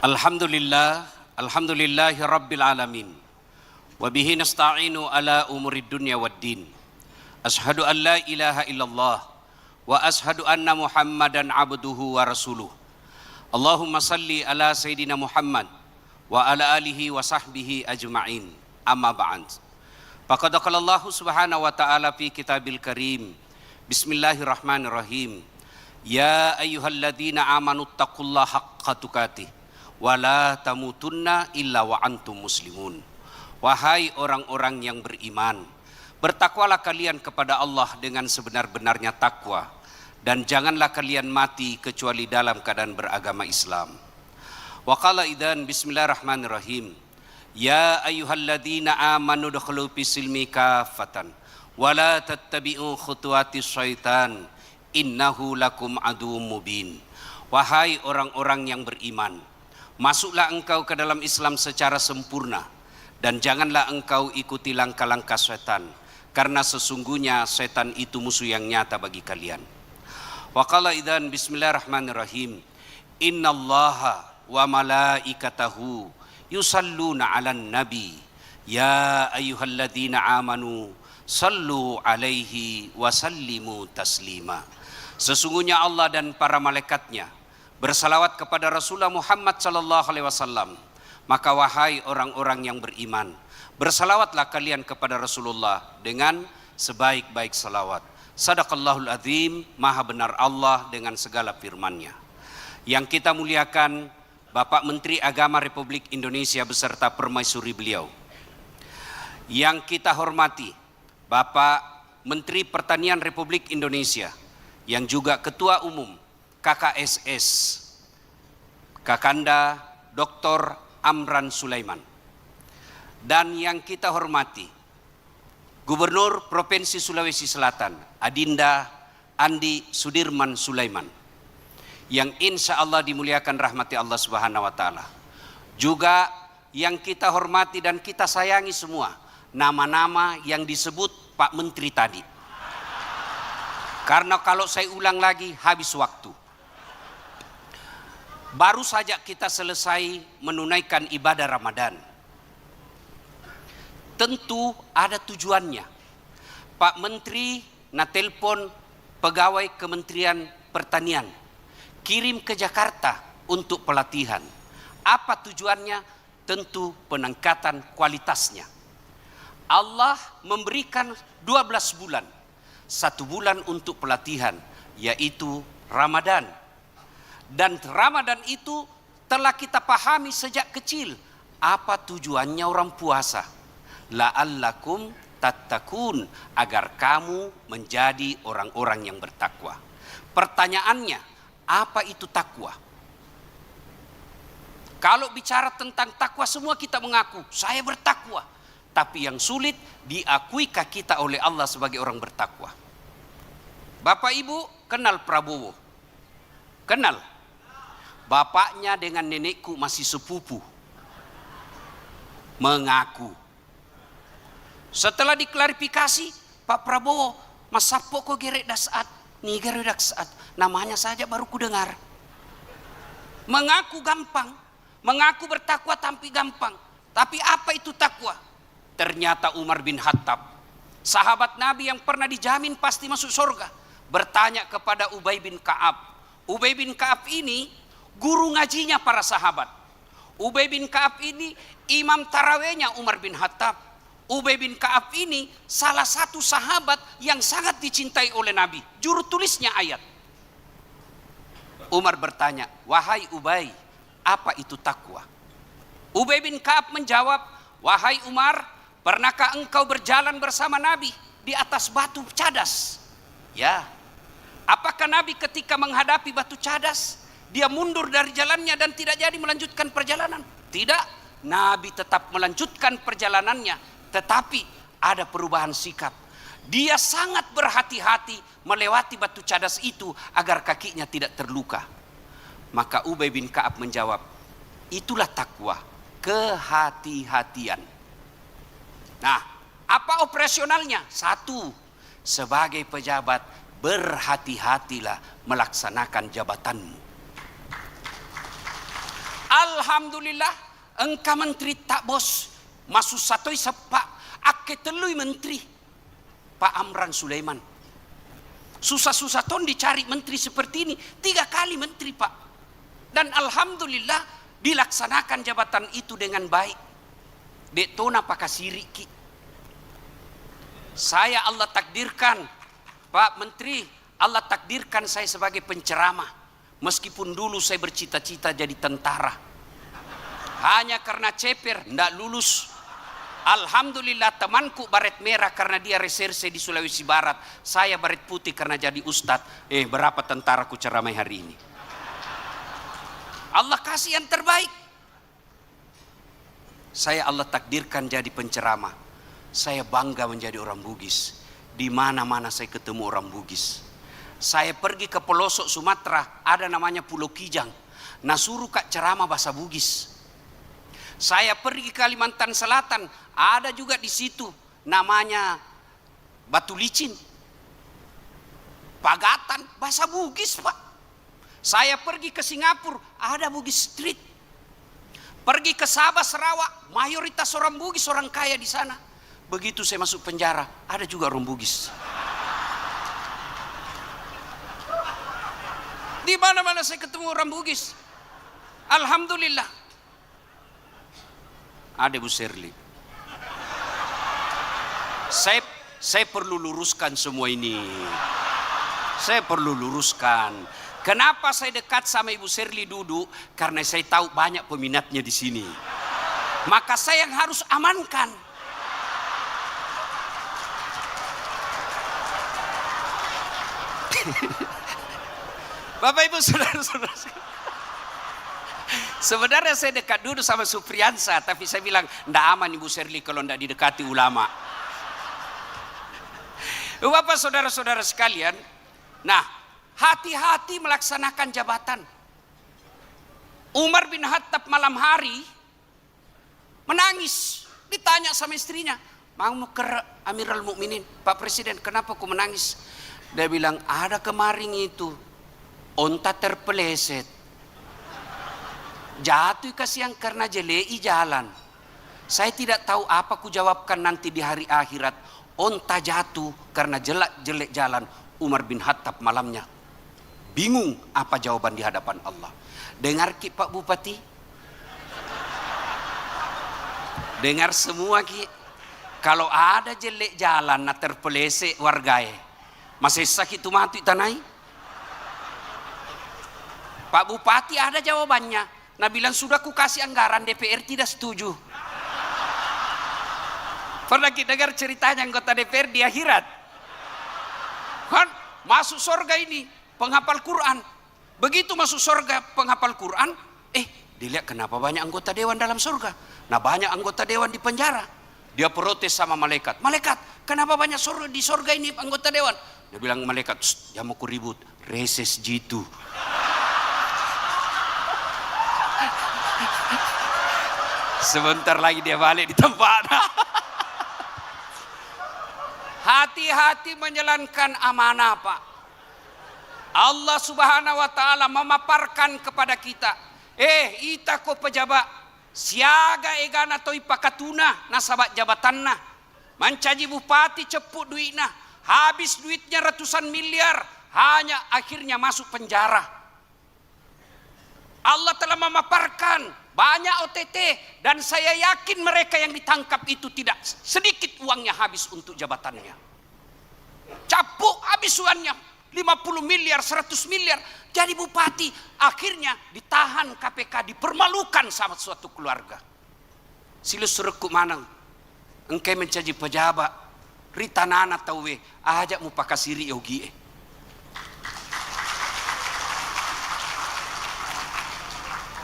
Alhamdulillahi rabbil alamin. Wa bihi nasta'inu ala umurid dunya waddin. Ashhadu an la ilaha illallah wa ashhadu anna Muhammadan abduhu wa rasuluh. Allahumma salli ala Sayyidina Muhammad wa ala alihi wa sahbihi ajma'in. Amma ba'd. Faqad qala Allah subhanahu wa ta'ala fi kitabil karim. Bismillahirrahmanirrahim. Ya ayyuhalladzina amanu taqullaha haqqa tuqatih wa la tamutunna illa wa antum muslimun. Wahai orang-orang yang beriman, bertakwalah kalian kepada Allah dengan sebenar-benarnya takwa, dan janganlah kalian mati kecuali dalam keadaan beragama Islam. Wa qala idzan bismillahirrahmanirrahim. Ya ayyuhalladzina amanu dukhulu fis-silmi kaffatan wa la tattabi'u khutuwatis syaitan innahu lakum aduwwum mubin. Wahai orang-orang yang beriman, masuklah engkau ke dalam Islam secara sempurna, dan janganlah engkau ikuti langkah-langkah setan, karena sesungguhnya setan itu musuh yang nyata bagi kalian. Wa qala idzan bismillahirrahmanirrahim. Innallaha wa malaikatahu yusalluna 'alan nabi ya ayyuhalladzina amanu sallu 'alaihi wa sallimu taslima. Sesungguhnya Allah dan para malaikatnya bersalawat kepada Rasulullah Muhammad sallallahu alaihi wasallam. Maka wahai orang-orang yang beriman, bersalawatlah kalian kepada Rasulullah dengan sebaik-baik salawat. Sadaqallahul azim, maha benar Allah dengan segala firman-Nya. Yang kita muliakan Bapak Menteri Agama Republik Indonesia beserta permaisuri beliau. Yang kita hormati Bapak Menteri Pertanian Republik Indonesia, yang juga Ketua Umum KKSS, Kakanda Dr. Amran Sulaiman. Dan yang kita hormati Gubernur Provinsi Sulawesi Selatan, Adinda Andi Sudirman Sulaiman, yang insya Allah dimuliakan rahmati Allah Subhanahu wa Ta'ala. Juga yang kita hormati dan kita sayangi semua nama-nama yang disebut Pak Menteri tadi, karena kalau saya ulang lagi habis waktu. Baru saja kita selesai menunaikan ibadah Ramadan. Tentu ada tujuannya. Pak Menteri natelpon pegawai Kementerian Pertanian, kirim ke Jakarta untuk pelatihan. Apa tujuannya? Tentu peningkatan kualitasnya. Allah memberikan 12 bulan. 1 bulan untuk pelatihan, yaitu Ramadan. Dan Ramadan itu telah kita pahami sejak kecil. Apa tujuannya orang puasa? La'allakum tattaqun, agar kamu menjadi orang-orang yang bertakwa. Pertanyaannya, apa itu takwa? Kalau bicara tentang takwa, semua kita mengaku saya bertakwa. Tapi yang sulit, diakuikah kita oleh Allah sebagai orang bertakwa? Bapak Ibu kenal Prabowo? Kenal? Bapaknya dengan nenekku masih sepupu. Mengaku. Setelah diklarifikasi, Pak Prabowo, Mas Sapo kok gerek dasat, nih gerek dasat, namanya saja baru ku dengar. Mengaku gampang, mengaku bertakwa tapi gampang. Tapi apa itu takwa? Ternyata Umar bin Khattab, sahabat Nabi yang pernah dijamin pasti masuk surga, bertanya kepada Ubay bin Ka'ab. Ubay bin Ka'ab ini guru ngajinya para sahabat. Ubay bin Ka'ab ini imam tarawehnya Umar bin Khattab. Ubay bin Ka'ab ini salah satu sahabat yang sangat dicintai oleh Nabi, juru tulisnya ayat. Umar bertanya, wahai Ubay, apa itu takwa? Ubay bin Ka'ab menjawab, wahai Umar, pernahkah engkau berjalan bersama Nabi di atas batu cadas? Ya. Apakah Nabi ketika menghadapi batu cadas, dia mundur dari jalannya dan tidak jadi melanjutkan perjalanan? Tidak. Nabi tetap melanjutkan perjalanannya, tetapi ada perubahan sikap. Dia sangat berhati-hati melewati batu cadas itu agar kakinya tidak terluka. Maka Ubay bin Ka'ab menjawab, itulah takwa, kehati-hatian. Nah, apa operasionalnya? 1, sebagai pejabat berhati-hatilah melaksanakan jabatanmu. Alhamdulillah engka menteri tak bos. Masuk satoi sepak. Ake telui menteri. Pak Amran Sulaiman. Susah-susah ton dicari menteri seperti ini. 3 kali menteri Pak. Dan Alhamdulillah dilaksanakan jabatan itu dengan baik. Dek tona pakasiri ki. Saya Allah takdirkan, Pak Menteri, Allah takdirkan saya sebagai penceramah. Meskipun dulu saya bercita-cita jadi tentara. Hanya karena ceper, ndak lulus. Alhamdulillah temanku baret merah karena dia reserse di Sulawesi Barat. Saya baret putih karena jadi ustadz. Berapa tentara ku ceramai hari ini. Allah kasih yang terbaik. Saya Allah takdirkan jadi penceramah. Saya bangga menjadi orang Bugis. Di mana-mana saya ketemu orang Bugis. Saya pergi ke pelosok Sumatera, ada namanya Pulau Kijang. Nah suruh kak ceramah bahasa Bugis. Saya pergi ke Kalimantan Selatan, ada juga di situ namanya Batu Licin. Pagatan, bahasa Bugis Pak. Saya pergi ke Singapura, ada Bugis Street. Pergi ke Sabah, Sarawak, mayoritas orang Bugis, orang kaya di sana. Begitu saya masuk penjara, ada juga orang Bugis. Di mana-mana saya ketemu orang Bugis. Alhamdulillah. Ada Bu Serli. Saya perlu luruskan semua ini. Saya perlu luruskan. Kenapa saya dekat sama Ibu Serli duduk? Karena saya tahu banyak peminatnya di sini. Maka saya yang harus amankan. Bapak Ibu saudara-saudara, sebenarnya saya dekat dulu sama Supriyansa, tapi saya bilang ndak aman Ibu Serli kalau ndak didekati ulama. Bapak saudara-saudara sekalian, nah hati-hati melaksanakan jabatan. Umar bin Khattab malam hari menangis, ditanya sama istrinya, mau ke Amirul Mukminin, Pak Presiden, kenapa kau menangis? Dia bilang, ada kemarin itu onta terpeleset, jatuh kasihan karena jelei jalan. Saya tidak tahu apa ku jawabkan nanti di hari akhirat. Onta jatuh karena jelek jalan. Umar bin Khattab malamnya bingung apa jawaban di hadapan Allah. Dengar ki Pak Bupati, dengar semua ki, kalau ada jelek jalan na terpeleset wargae, masih sakit tu mati tanai. Pak Bupati ada jawabannya. Nah bilang sudah ku kasih anggaran, DPR tidak setuju. Pernah kita dengar ceritanya anggota DPR di akhirat. Kan masuk surga ini penghafal Quran. Begitu masuk surga penghafal Quran, dilihat kenapa banyak anggota dewan dalam surga. Nah banyak anggota dewan di penjara. Dia protes sama malaikat. Malaikat, kenapa banyak di surga ini anggota dewan? Dia bilang malaikat, jangan mau ku ribut, reses jitu. Sebentar lagi dia balik di tempat. Hati-hati menjalankan amanah Pak. Allah Subhanahu wa taala memaparkan kepada kita, ita ko pejabat siaga egana toi pakatuna nasabat jabatanna. Mancaji bupati ceput duitna, habis duitnya ratusan miliar, hanya akhirnya masuk penjara. Allah telah memaparkan banyak OTT, dan saya yakin mereka yang ditangkap itu tidak sedikit uangnya habis untuk jabatannya. Capuk habis uangnya 50 miliar, 100 miliar. Jadi bupati akhirnya ditahan KPK, dipermalukan sama suatu keluarga. Silus suruhku manang engkai mencaji pejabat ritanana tauwe ajak mu pakasiri yogi.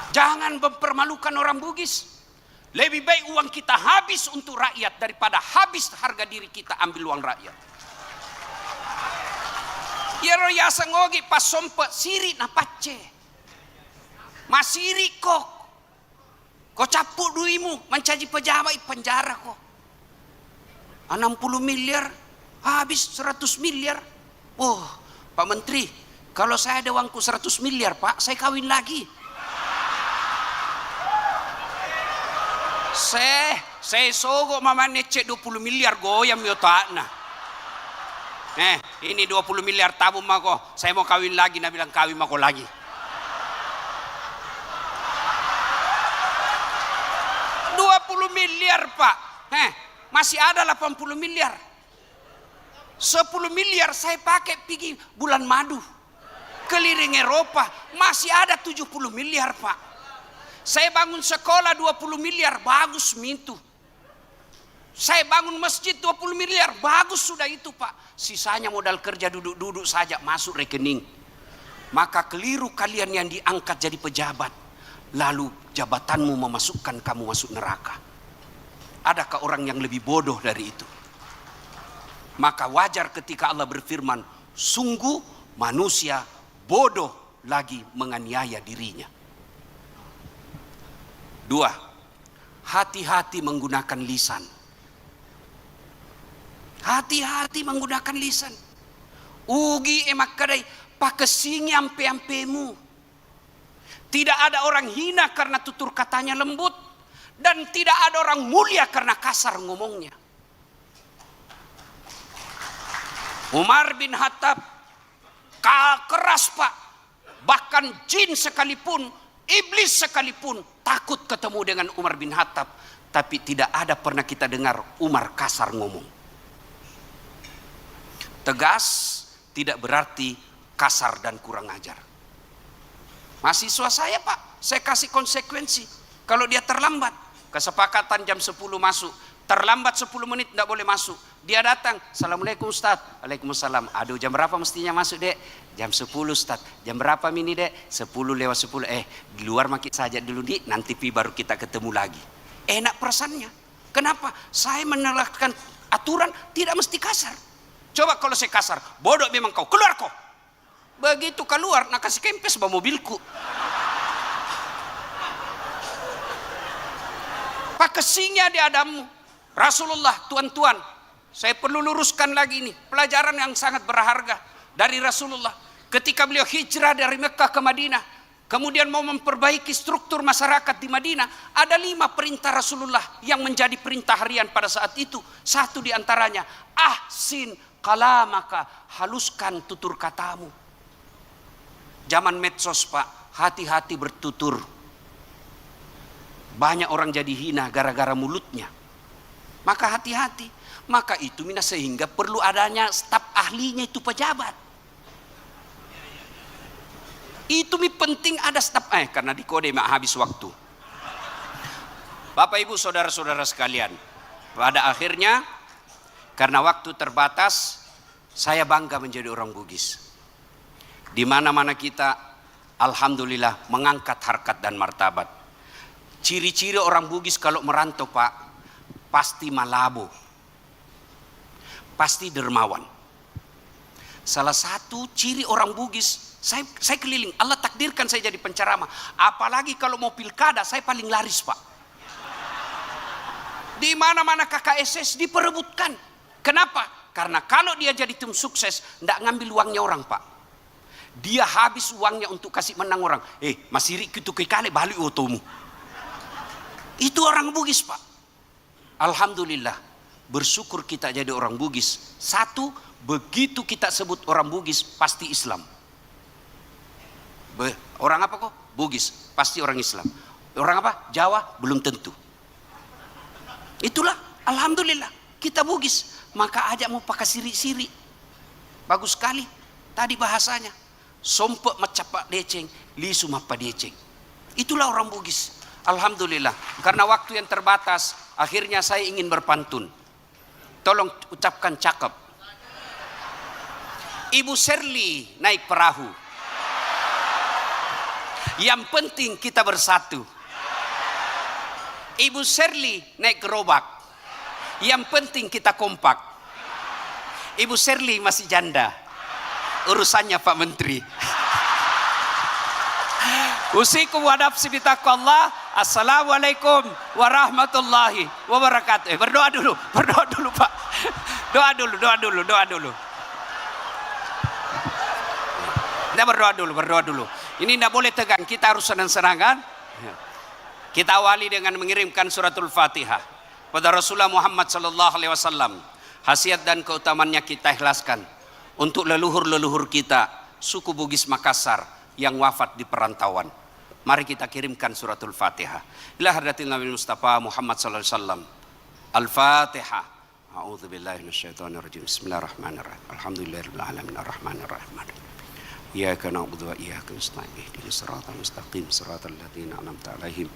Jangan mempermalukan orang Bugis. Lebih baik uang kita habis untuk rakyat daripada habis harga diri kita ambil uang rakyat. Yero yasa ngogi pas sompet siri na pace. Masiri kok. Kau capuk duimu mencaji pejabat penjara kok. 60 miliar habis 100 miliar. Oh, Pak Menteri, kalau saya ada uangku 100 miliar Pak, saya kawin lagi. Saya sogo mamane cek 20 miliar goyam yo takna. Ini 20 miliar tabung mako. Saya mau kawin lagi, nah bilang kawin mako lagi. Miliar Pak, masih ada 80 miliar. 10 miliar saya pakai pergi bulan madu, keliling Eropa, masih ada 70 miliar Pak. Saya bangun sekolah 20 miliar, bagus mintu. Saya bangun masjid 20 miliar, bagus sudah itu Pak. Sisanya modal kerja duduk-duduk saja masuk rekening. Maka keliru kalian yang diangkat jadi pejabat, lalu jabatanmu memasukkan kamu masuk neraka. Adakah orang yang lebih bodoh dari itu? Maka wajar ketika Allah berfirman, sungguh manusia bodoh lagi menganiaya dirinya. 2. Hati-hati menggunakan lisan. Hati-hati menggunakan lisan. Ugi emak kadai pakesingi ampe-ampemu. Tidak ada orang hina karena tutur katanya lembut. Dan tidak ada orang mulia karena kasar ngomongnya. Umar bin Khattab keras Pak. Bahkan jin sekalipun, iblis sekalipun takut ketemu dengan Umar bin Khattab. Tapi tidak ada pernah kita dengar Umar kasar ngomong. Tegas tidak berarti kasar dan kurang ajar. Mahasiswa saya Pak, saya kasih konsekuensi. Kalau dia terlambat, kesepakatan jam 10 masuk, terlambat 10 menit tidak boleh masuk. Dia datang, Assalamualaikum Ustaz. Waalaikumsalam. Aduh, jam berapa mestinya masuk dek? Jam 10 Ustaz. Jam berapa mini dek? 10 lewat 10. Di luar makin saja dulu dik, nanti baru kita ketemu lagi. Enak perasaannya. Kenapa? Saya menerapkan aturan tidak mesti kasar. Coba kalau saya kasar, bodoh memang kau, keluar kau. Begitu keluar, nak kasih kempes bawa mobilku. Pakesinya di Adamu. Rasulullah, tuan-tuan, saya perlu luruskan lagi ini pelajaran yang sangat berharga dari Rasulullah. Ketika beliau hijrah dari Mekah ke Madinah, kemudian mau memperbaiki struktur masyarakat di Madinah, ada 5 perintah Rasulullah yang menjadi perintah harian pada saat itu. Satu di antaranya, ahsin kalamaka, haluskan tutur katamu. Zaman medsos Pak, hati-hati bertutur. Banyak orang jadi hina gara-gara mulutnya. Maka hati-hati. Maka itu sehingga perlu adanya staf ahlinya itu pejabat. Itu penting ada staf. Karena di kode habis waktu. Bapak Ibu saudara-saudara sekalian. Pada akhirnya karena waktu terbatas, saya bangga menjadi orang Bugis. Di mana-mana kita alhamdulillah mengangkat harkat dan martabat. Ciri-ciri orang Bugis kalau merantau Pak, pasti malabo, pasti dermawan. Salah satu ciri orang Bugis, saya keliling, Allah takdirkan saya jadi penceramah. Apalagi kalau mau pilkada, saya paling laris Pak. Di mana-mana KKSS diperebutkan. Kenapa? Karena kalau dia jadi tim sukses, tidak ngambil uangnya orang Pak. Dia habis uangnya untuk kasih menang orang. masih itu kekale balik otomu. Itu orang Bugis Pak. Alhamdulillah, bersyukur kita jadi orang Bugis. Satu, begitu kita sebut orang Bugis pasti Islam. Orang apa kok? Bugis, pasti orang Islam. Orang apa? Jawa, belum tentu. Itulah, alhamdulillah, kita Bugis. Maka ajak mau pakai siri-siri. Bagus sekali tadi bahasanya. Sompek macapak deceng, lisu mapa deceng. Itulah orang Bugis. Alhamdulillah, karena waktu yang terbatas, akhirnya saya ingin berpantun. Tolong ucapkan cakep. Ibu Serli naik perahu. Yang penting kita bersatu. Ibu Serli naik gerobak. Yang penting kita kompak. Ibu Serli masih janda. Urusannya Pak Menteri. Usikum wa nafsi bitaqwallah. Assalamualaikum warahmatullahi wabarakatuh. Berdoa dulu Pak. Doa dulu. Kita berdoa dulu. Ini tidak boleh tegang, kita harus senang-senang kan? Kita awali dengan mengirimkan suratul Fatihah pada Rasulullah Muhammad sallallahu alaihi wasallam. Khasiat dan keutamannya kita ikhlaskan untuk leluhur-leluhur kita, suku Bugis Makassar yang wafat di perantauan. Mari kita kirimkan suratul Fatihah. Ila hadratil Nabi Mustafa Muhammad sallallahu alaihi wasallam. Al-Fatihah. A'udzu billahi minasyaitonir rajim. Bismillahirrahmanirrahim. Alhamdulillahirabbil alamin arrahmanir rahim. Iyyaka na'budu wa iyyaka nasta'in. Ihdinas siratal mustaqim, siratal ladzina an'amta 'alaihim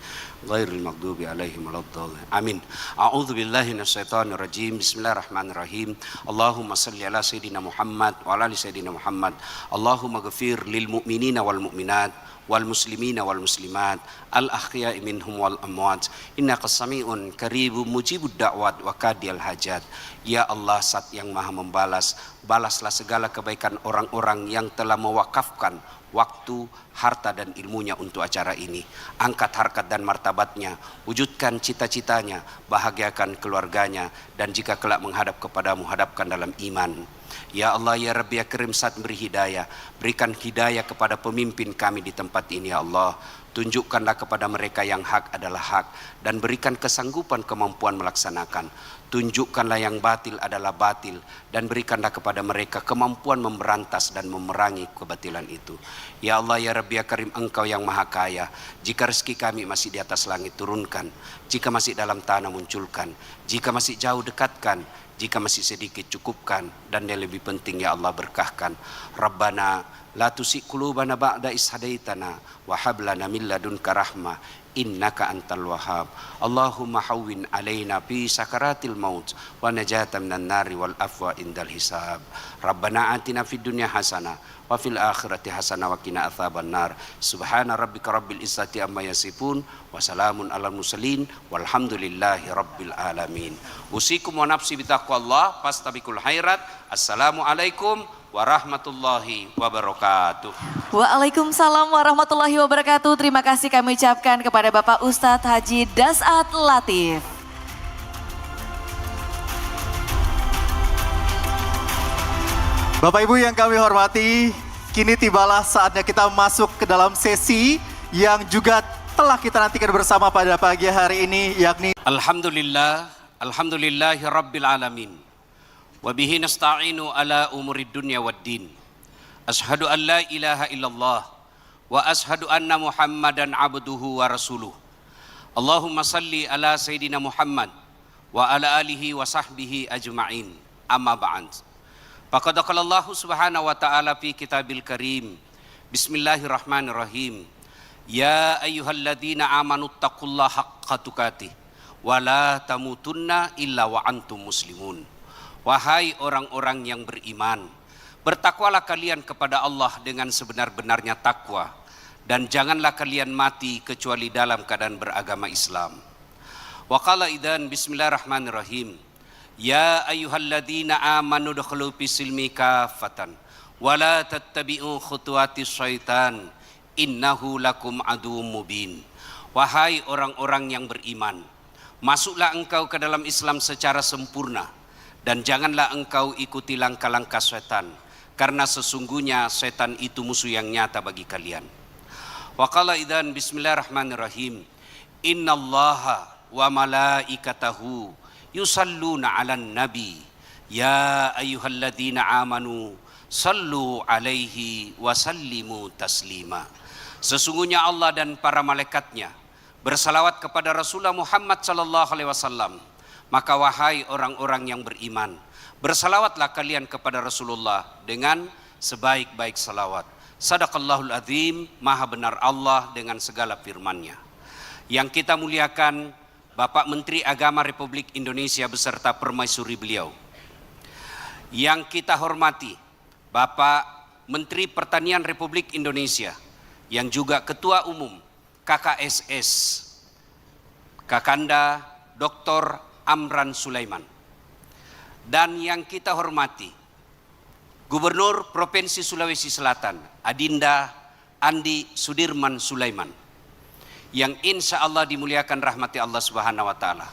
ghairil maghdubi 'alaihim waladdallin. Amin. A'udzu billahi minasyaitonir rajim. Bismillahirrahmanirrahim. Allahumma shalli ala sayidina Muhammad wa ala ali sayidina Muhammad. Allahumma ghfir lil mu'minina wal mu'minat wal muslimina wal muslimat al ahya'i minhum wal amwat innaka sami'un qaribun mujibud da'wat wa qadiyal hajat. Ya Allah, Zat yang Maha membalas, balaslah segala kebaikan orang-orang yang telah mewakafkan waktu, harta dan ilmunya untuk acara ini. Angkat harkat dan martabatnya, wujudkan cita-citanya, bahagiakan keluarganya, dan jika kelak menghadap kepadamu, hadapkan dalam iman. Ya Allah, ya Rabbi, ya Karim, Zat beri hidayah, berikan hidayah kepada pemimpin kami di tempat ini ya Allah. Tunjukkanlah kepada mereka yang hak adalah hak dan berikan kesanggupan kemampuan melaksanakan. Tunjukkanlah yang batil adalah batil dan berikanlah kepada mereka kemampuan memberantas dan memerangi kebatilan itu. Ya Allah, ya Rabbi, ya Karim, Engkau yang Maha Kaya. Jika rezeki kami masih di atas langit, turunkan. Jika masih dalam tanah, munculkan. Jika masih jauh, dekatkan. Jika masih sedikit, cukupkan. Dan yang lebih penting ya Allah, berkahkan. Rabbana la tusi qulubana ba'da is hadaitana wa hab lana min ladunka rahmah innaka antal wahhab. Allahumma hawwin alaina fi sakaratil maut wa najatan minan nari wal afwa indal hisab. Rabbana atina fid dunya hasanah wa fil akhirati hasanah wa qina adzabannar. Subhana rabbika rabbil izzati amma yasifun wa salamun alal mursalin walhamdulillahi rabbil alamin. Usikum wa nafsi bitaqwallah fastabiqul khairat. Assalamualaikum warahmatullahi wabarakatuh. Waalaikumsalam warahmatullahi wabarakatuh. Terima kasih kami ucapkan kepada Bapak Ustadz Haji Das'at Latif. Bapak Ibu yang kami hormati, kini tibalah saatnya kita masuk ke dalam sesi yang juga telah kita nantikan bersama pada pagi hari ini, yakni Alhamdulillahi rabbil alamin. Wabihi nasta'inu ala umurid dunya waddin. Ashhadu an la ilaha illallah wa ashhadu anna Muhammadan abduhu wa rasuluh. Allahumma salli ala Sayyidina Muhammad wa ala alihi wa sahbihi ajma'in. Amma ba'd. Faqad qala Allah subhanahu wa ta'ala fi kitabil karim. Bismillahirrahmanirrahim. Ya ayyuhalladzina amanu taqullaha haqqa tuqatih wa la tamutunna illa wa antum muslimun. Wahai orang-orang yang beriman, bertakwalah kalian kepada Allah dengan sebenar-benarnya takwa, dan janganlah kalian mati kecuali dalam keadaan beragama Islam. Wa qala idzan bismillahirrahmanirrahim. Ya ayyuhalladzina amanu dukhulu fis-silmi kafatan wa la tattabi'u khutuwatis syaitan innahu lakum aduwwum mubin. Wahai orang-orang yang beriman, masuklah engkau ke dalam Islam secara sempurna. Dan janganlah engkau ikuti langkah-langkah setan, karena sesungguhnya setan itu musuh yang nyata bagi kalian. Wa qala idzan bismillahirrahmanirrahim. Innallaha wa malaikatahu yusalluna 'alan nabi. Ya ayyuhalladzina amanu sallu 'alaihi wa sallimu taslima. Sesungguhnya Allah dan para malaikatnya bersalawat kepada Rasulullah Muhammad sallallahu alaihi wasallam. Maka wahai orang-orang yang beriman, bersalawatlah kalian kepada Rasulullah dengan sebaik-baik salawat. Sadaqallahul azim, maha benar Allah dengan segala firman-Nya. Yang kita muliakan Bapak Menteri Agama Republik Indonesia beserta permaisuri beliau. Yang kita hormati Bapak Menteri Pertanian Republik Indonesia, yang juga Ketua Umum KKSS, Kakanda Dr. Amran Sulaiman. Dan yang kita hormati Gubernur Provinsi Sulawesi Selatan, Adinda Andi Sudirman Sulaiman, yang insya Allah dimuliakan rahmati Allah Subhanahu wa Ta'ala.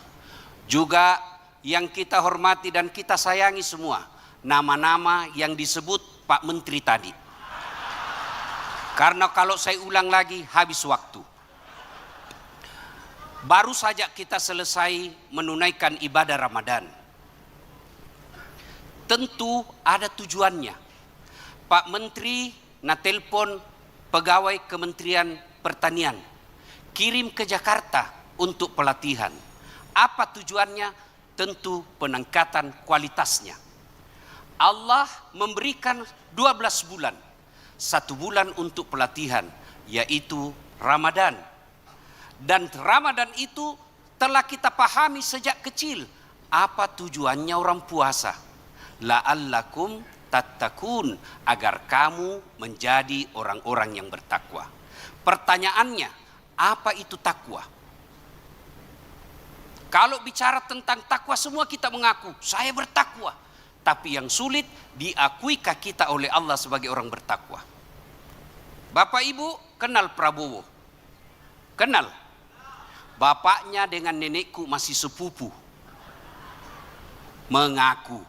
Juga yang kita hormati dan kita sayangi semua nama-nama yang disebut Pak Menteri tadi, karena kalau saya ulang lagi habis waktu. Baru saja kita selesai menunaikan ibadah Ramadan. Tentu ada tujuannya. Pak Menteri telepon pegawai Kementerian Pertanian, kirim ke Jakarta untuk pelatihan. Apa tujuannya? Tentu peningkatan kualitasnya. Allah memberikan 12 bulan. 1 bulan untuk pelatihan, yaitu Ramadan. Dan Ramadan itu telah kita pahami sejak kecil. Apa tujuannya orang puasa? La'allakum tattaqun, agar kamu menjadi orang-orang yang bertakwa. Pertanyaannya, apa itu takwa? Kalau bicara tentang takwa, semua kita mengaku, saya bertakwa. Tapi yang sulit, diakuikah kita oleh Allah sebagai orang bertakwa? Bapak Ibu kenal Prabowo? Kenal? Bapaknya dengan nenekku masih sepupu. Mengaku.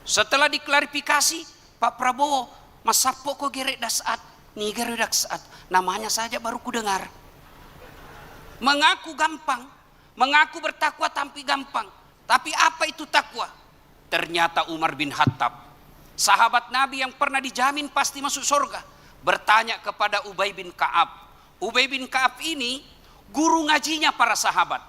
Setelah diklarifikasi, Pak Prabowo, Mas Sapo kok gerek dasat? Nih gerek dasat. Namanya saja baru ku dengar. Mengaku gampang. Mengaku bertakwa tapi gampang. Tapi apa itu takwa? Ternyata Umar bin Khattab, sahabat Nabi yang pernah dijamin pasti masuk surga, bertanya kepada Ubay bin Ka'ab. Ubay bin Ka'ab ini guru ngajinya para sahabat.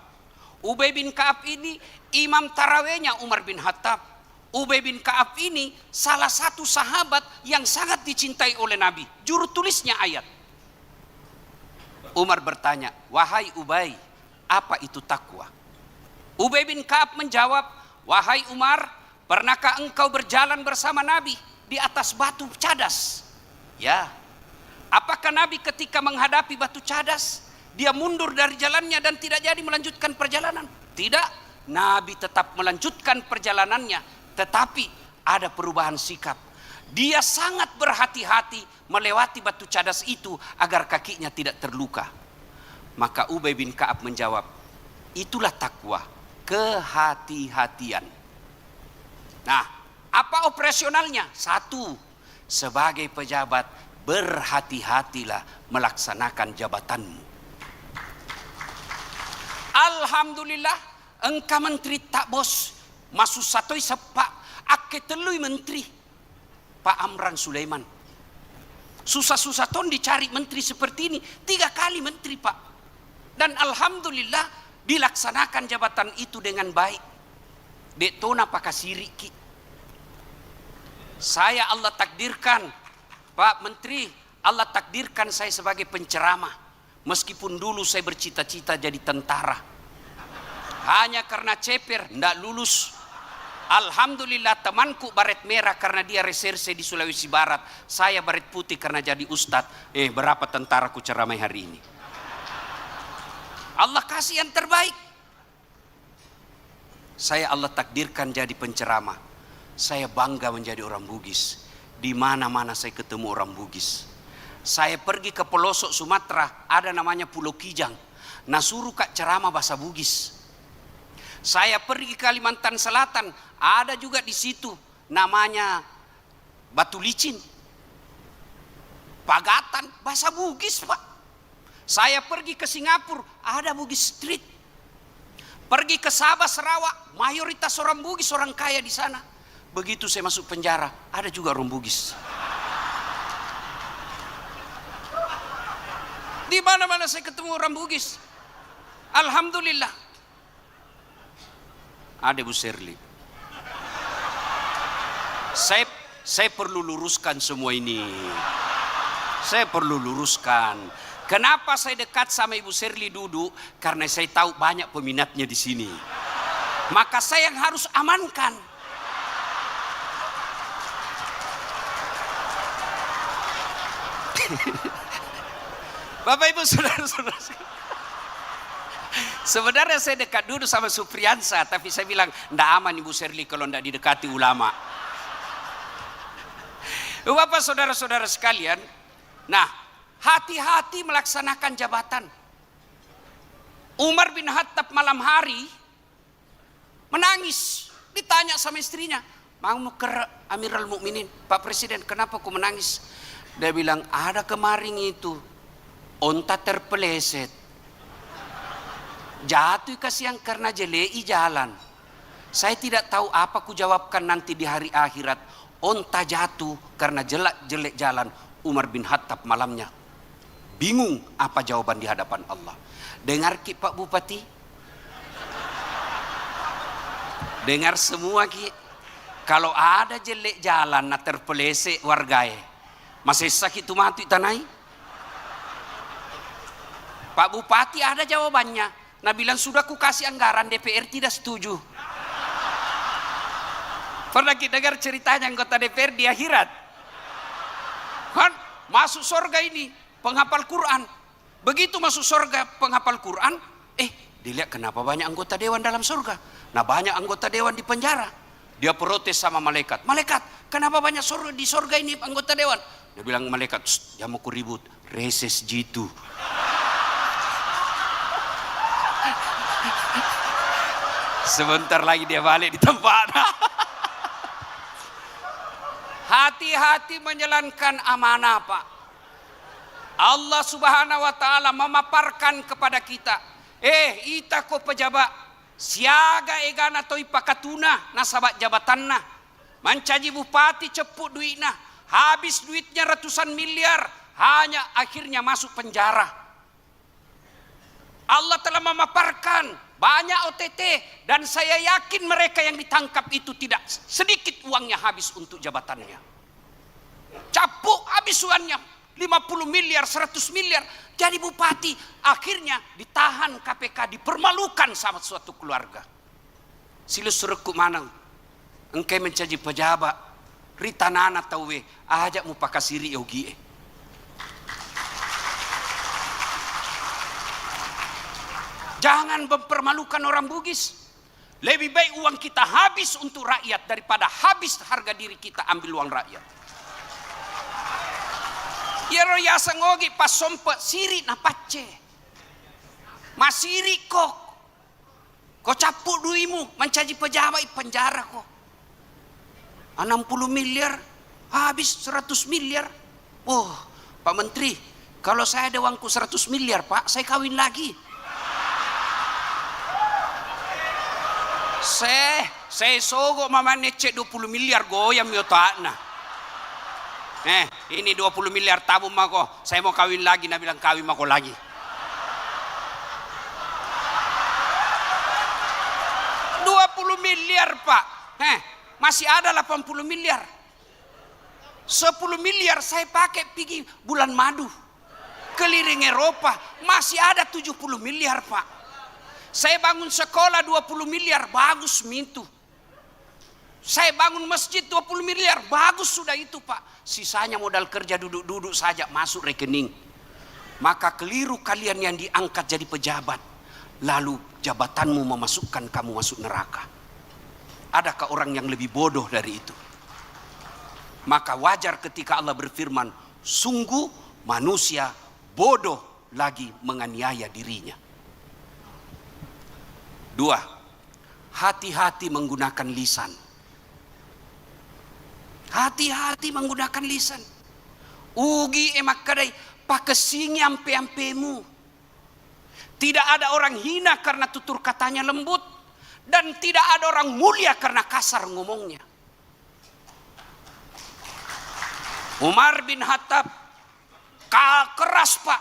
Ubay bin Ka'ab ini imam tarawehnya Umar bin Khattab. Ubay bin Ka'ab ini salah satu sahabat yang sangat dicintai oleh Nabi, juru tulisnya ayat. Umar bertanya, wahai Ubay, apa itu takwa? Ubay bin Ka'ab menjawab, wahai Umar, pernahkah engkau berjalan bersama Nabi di atas batu cadas? Ya. Apakah Nabi ketika menghadapi batu cadas, dia mundur dari jalannya dan tidak jadi melanjutkan perjalanan? Tidak. Nabi tetap melanjutkan perjalanannya, tetapi ada perubahan sikap. Dia sangat berhati-hati melewati batu cadas itu agar kakinya tidak terluka. Maka Ubay bin Ka'ab menjawab, itulah takwa, kehati-hatian. Nah, apa operasionalnya? 1, sebagai pejabat berhati-hatilah melaksanakan jabatanmu. Alhamdulillah, engkau menteri tak bos, masu satoi sepak, ake telui menteri, Pak Amran Sulaiman. Susah-susah ton dicari menteri seperti ini, 3 kali menteri Pak. Dan alhamdulillah dilaksanakan jabatan itu dengan baik. Dek tona pakasiriki. Saya Allah takdirkan, Pak Menteri, Allah takdirkan saya sebagai penceramah. Meskipun dulu saya bercita-cita jadi tentara. Hanya karena ceper, tidak lulus. Alhamdulillah temanku baret merah karena dia reserse di Sulawesi Barat. Saya baret putih karena jadi ustadz. Berapa tentara ku ceramai hari ini. Allah kasih yang terbaik. Saya Allah takdirkan jadi penceramah. Saya bangga menjadi orang Bugis. Di mana-mana saya ketemu orang Bugis. Saya pergi ke pelosok Sumatera, ada namanya Pulau Kijang. Nasuruh kak ceramah bahasa Bugis. Saya pergi ke Kalimantan Selatan, ada juga di situ namanya Batu Licin. Pagatan, bahasa Bugis Pak. Saya pergi ke Singapura, ada Bugis Street. Pergi ke Sabah, Sarawak, mayoritas orang Bugis, orang kaya di sana. Begitu saya masuk penjara, ada juga orang Bugis. Di mana-mana saya ketemu orang Bugis. Alhamdulillah. Ada Bu Serli. Saya perlu luruskan semua ini. Saya perlu luruskan. Kenapa saya dekat sama Ibu Serli duduk? Karena saya tahu banyak peminatnya di sini. Maka saya yang harus amankan. Bapak Ibu saudara-saudara, sebenarnya saya dekat dulu sama Supriyansa, tapi saya bilang ndak aman Ibu Serli kalau ndak didekati ulama. Bapak saudara-saudara sekalian, nah hati-hati melaksanakan jabatan. Umar bin Khattab malam hari menangis, ditanya sama istrinya, mau ke Amirul Mukminin, Pak Presiden, kenapa kau menangis? Dia bilang, ada kemarin itu onta terpeleset. Jatuh kasihan karena jelei jalan. Saya tidak tahu apa ku jawabkan nanti di hari akhirat. Onta jatuh karena jelek jalan. Umar bin Khattab malamnya bingung apa jawaban di hadapan Allah. Dengar ki Pak Bupati, dengar semua ki. Kalau ada jelek jalan na terpelese wargae, masih sakit tu mati tanai. Pak Bupati ada jawabannya. Nah bilang sudah ku kasih anggaran, DPR tidak setuju. Pernah kita dengar ceritanya anggota DPR di akhirat. Kan masuk surga ini penghafal Quran. Begitu masuk surga penghafal Quran, dilihat kenapa banyak anggota dewan dalam surga. Nah banyak anggota dewan di penjara. Dia protes sama malaikat. Malaikat, kenapa banyak di surga ini anggota dewan? Dia bilang malaikat, jangan mau ribut, reses jitu. Sebentar lagi dia balik di tempat. Hati-hati menjalankan amanah, Pak. Allah Subhanahu wa taala memaparkan kepada kita, ita ko pejabat siaga egana toi pakatuna nasabat jabatanna. Mancaji bupati cepuk duitna, habis duitnya ratusan miliar, hanya akhirnya masuk penjara. Allah telah memaparkan banyak OTT dan saya yakin mereka yang ditangkap itu tidak sedikit uangnya habis untuk jabatannya. Capuk habis uangnya 50 miliar, 100 miliar. Jadi bupati akhirnya ditahan KPK, dipermalukan sama suatu keluarga. Silus suruhku mana? Engkau mencaji pejabat. Rita nana tawe ajak mu pakasiri yogi. Jangan mempermalukan orang Bugis. Lebih baik uang kita habis untuk rakyat daripada habis harga diri kita ambil uang rakyat. Yero yasa ngogi pas sompet siri na pace. Masiri kok. Kau capuk duimu mencaji pejabat penjara kok. 60 miliar habis 100 miliar. Oh, Pak Menteri, kalau saya ada uangku 100 miliar, Pak, saya kawin lagi. Saya sogok mama necek 20 miliar goyam yo takna. Ini 20 miliar tabung mako. Saya mau kawin lagi, nah bilang kawin mako lagi. Miliar Pak, masih ada 80 miliar. 10 miliar saya pakai pergi bulan madu keliling Eropa, masih ada 70 miliar Pak. Saya bangun sekolah 20 miliar, bagus mintu. Saya bangun masjid 20 miliar, bagus sudah itu Pak. Sisanya modal kerja duduk-duduk saja masuk rekening. Maka keliru kalian yang diangkat jadi pejabat, lalu jabatanmu memasukkan kamu masuk neraka. Adakah orang yang lebih bodoh dari itu? Maka wajar ketika Allah berfirman, sungguh manusia bodoh lagi menganiaya dirinya. 2. Hati-hati menggunakan lisan. Hati-hati menggunakan lisan. Ugi emak kadai pakesingi ampe-ampemu. Tidak ada orang hina karena tutur katanya lembut. Dan tidak ada orang mulia karena kasar ngomongnya. Umar bin Khattab keras Pak.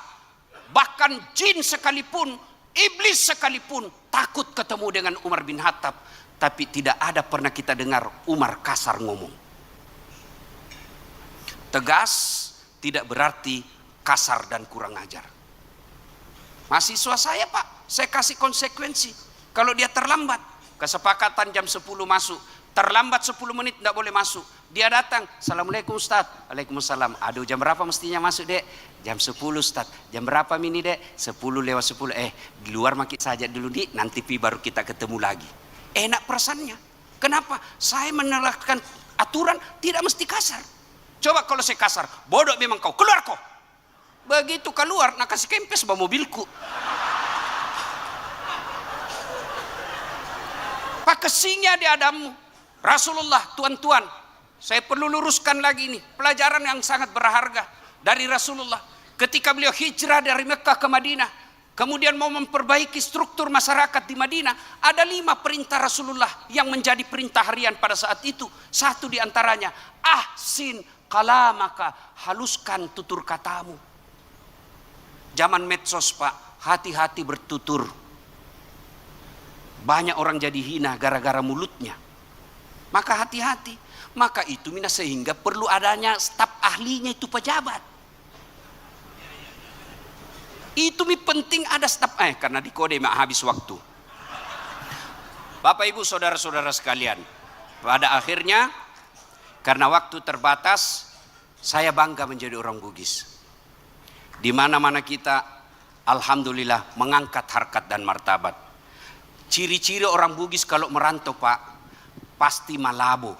Bahkan jin sekalipun, iblis sekalipun takut ketemu dengan Umar bin Khattab. Tapi tidak ada pernah kita dengar Umar kasar ngomong. Tegas tidak berarti kasar dan kurang ajar. Mahasiswa saya Pak, saya kasih konsekuensi. Kalau dia terlambat, kesepakatan jam 10 masuk, terlambat 10 menit tidak boleh masuk. Dia datang, Assalamualaikum Ustaz. Waalaikumsalam. Aduh, jam berapa mestinya masuk dek? Jam 10 Ustaz. Jam berapa mini dek? 10 lewat 10. Di luar makin saja dulu nih, nanti baru kita ketemu lagi. Enak perasaannya. Kenapa? Saya menerapkan aturan tidak mesti kasar. Coba kalau saya kasar, bodoh memang kau, keluar kau. Begitu keluar, nak kasih kempes bawa mobilku. Pakesinya di Adamu. Rasulullah, tuan-tuan, saya perlu luruskan lagi ini pelajaran yang sangat berharga dari Rasulullah. Ketika beliau hijrah dari Mekah ke Madinah, Kemudian mau memperbaiki struktur masyarakat di Madinah. Ada 5 perintah Rasulullah yang menjadi perintah harian pada saat itu. Satu di antaranya, ahsin kalamaka, haluskan tutur katamu. Zaman medsos Pak, hati-hati bertutur. Banyak orang jadi hina gara-gara mulutnya. Maka hati-hati. Maka itu sehingga perlu adanya staf ahlinya itu pejabat. Itu penting ada staf karena di kode habis waktu. Bapak Ibu saudara-saudara sekalian, pada akhirnya karena waktu terbatas, saya bangga menjadi orang Bugis. Di mana-mana kita alhamdulillah mengangkat harkat dan martabat. Ciri-ciri orang Bugis kalau merantau Pak, pasti malabo,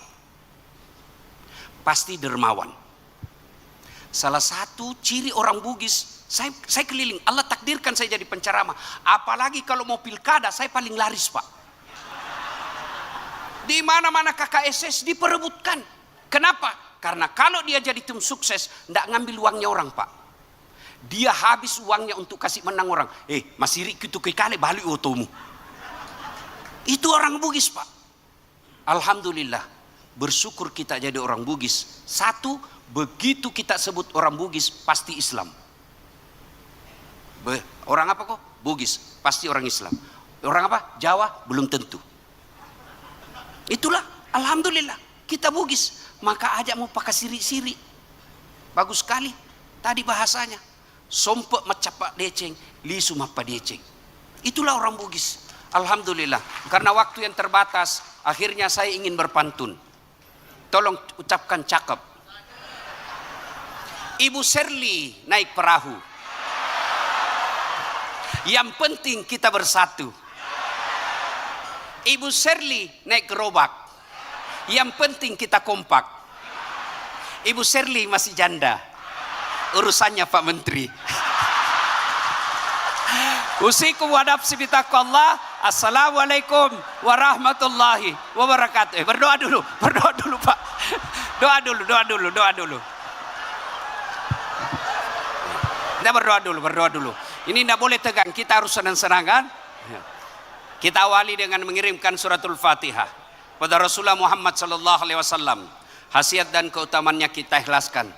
pasti dermawan. Salah satu ciri orang Bugis, saya keliling, Allah takdirkan saya jadi penceramah. Apalagi kalau mau pilkada, saya paling laris Pak. Di mana-mana KKSS diperebutkan. Kenapa? Karena kalau dia jadi tim sukses, tidak ngambil uangnya orang Pak. Dia habis uangnya untuk kasih menang orang. Masih itu kekale balik otomu. Itu orang Bugis Pak. Alhamdulillah, bersyukur kita jadi orang Bugis. Satu, begitu kita sebut orang Bugis pasti Islam. Orang apa kok? Bugis, pasti orang Islam. Orang apa? Jawa, belum tentu. Itulah, alhamdulillah, kita Bugis. Maka ajak mau pakai siri-siri. Bagus sekali. Tadi bahasanya. Sompek macapak deceng, lisu mapa deceng. Itulah orang Bugis. Alhamdulillah. Karena waktu yang terbatas, akhirnya saya ingin berpantun. Tolong ucapkan cakep. Ibu Serli naik perahu. Yang penting kita bersatu. Ibu Serli naik gerobak. Yang penting kita kompak. Ibu Serli masih janda. Urusannya Pak Menteri. Usikum wa nafsi bitaqwallah. Assalamualaikum warahmatullahi wabarakatuh. Berdoa dulu Pak. Doa dulu. Kita berdoa dulu. Ini tidak boleh tegang, kita harus senang-senang kan? Kita awali dengan mengirimkan suratul Fatihah pada Rasulullah Muhammad sallallahu alaihi wasallam. Khasiat dan keutamannya kita ikhlaskan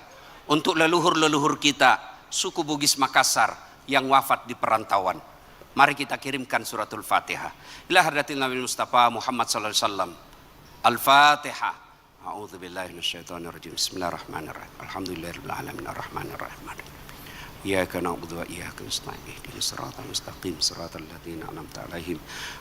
untuk leluhur-leluhur kita, suku Bugis Makassar yang wafat di perantauan. Mari kita kirimkan suratul Fatihah. Ila hadratin Nabi Mustafa Muhammad sallallahu alaihi wasallam. Al-Fatihah. A'udzubillahi minasyaitonirrajim. Bismillahirrahmanirrahim. Alhamdulillahirabbil alamin arrahmanir rahim. Iyyaka na'budu wa iyyaka nasta'in. Ihdinas siratal mustaqim, siratal ladzina an'amta 'alaihim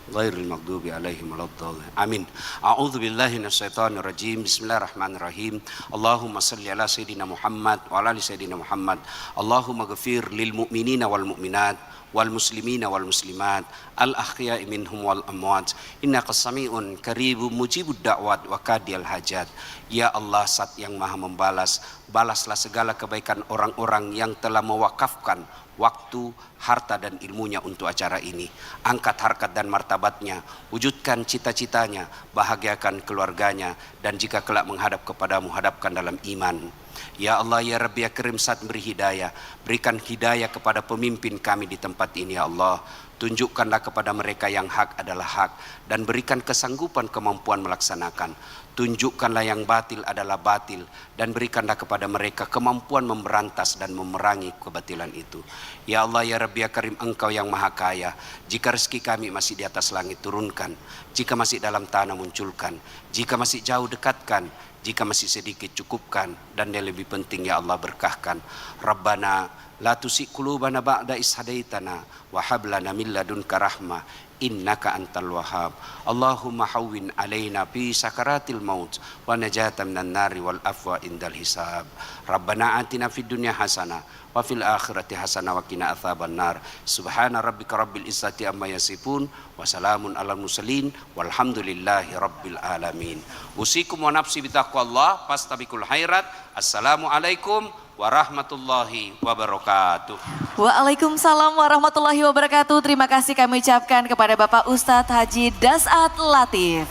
ghairil maghdubi 'alaihim waladdallin. Amin. A'udzubillahi minasyaitonir rajim. Bismillahirrahmanirrahim. Allahumma shalli ala sayidina Muhammad wa ala ali sayidina Muhammad. Allahumma ghfir lil mu'minina wal mu'minat wal muslimina wal muslimat al ahya'i minhum wal amwat innaka sami'un qaribun mujibud da'wat wa kadiyal hajat. Ya Allah, Zat yang Maha membalas, balaslah segala kebaikan orang-orang yang telah mewakafkan waktu, harta dan ilmunya untuk acara ini. Angkat harkat dan martabatnya, wujudkan cita-citanya, bahagiakan keluarganya, dan jika kelak menghadap kepadamu, hadapkan dalam iman. Ya Allah, ya Rabbi, ya Karim, Saat beri hidayah. Berikan hidayah kepada pemimpin kami di tempat ini ya Allah. Tunjukkanlah kepada mereka yang hak adalah hak, dan berikan kesanggupan kemampuan melaksanakan. Tunjukkanlah yang batil adalah batil, dan berikanlah kepada mereka kemampuan memberantas dan memerangi kebatilan itu. Ya Allah, ya Rabbi, ya Karim, Engkau yang Maha Kaya. Jika rezeki kami masih di atas langit, turunkan. Jika masih dalam tanah, munculkan. Jika masih jauh, dekatkan. Jika masih sedikit, cukupkan. Dan yang lebih penting ya Allah, berkahkan. Rabbana la tusi qulubana ba'da is hadaitana wa hab lana min ladunka rahmah innaka antal wahhab. Allahumma hawwin alaina fi sakaratil maut wa najatan minan nari wal afwa indal hisab. Rabbana atina fid dunya hasanah wa fil akhirati hasanah wa qina adzabannar. Subhana rabbika rabbil izzati amma yasifun wa salamun alal mursalin walhamdulillahi rabbil alamin. Usikum wa nafsi bitaqwallah fastabiqul khairat. Assalamualaikum warahmatullahi wabarakatuh. Waalaikumsalam warahmatullahi wabarakatuh. Terima kasih kami ucapkan kepada Bapak Ustadz Haji Das'at Latif.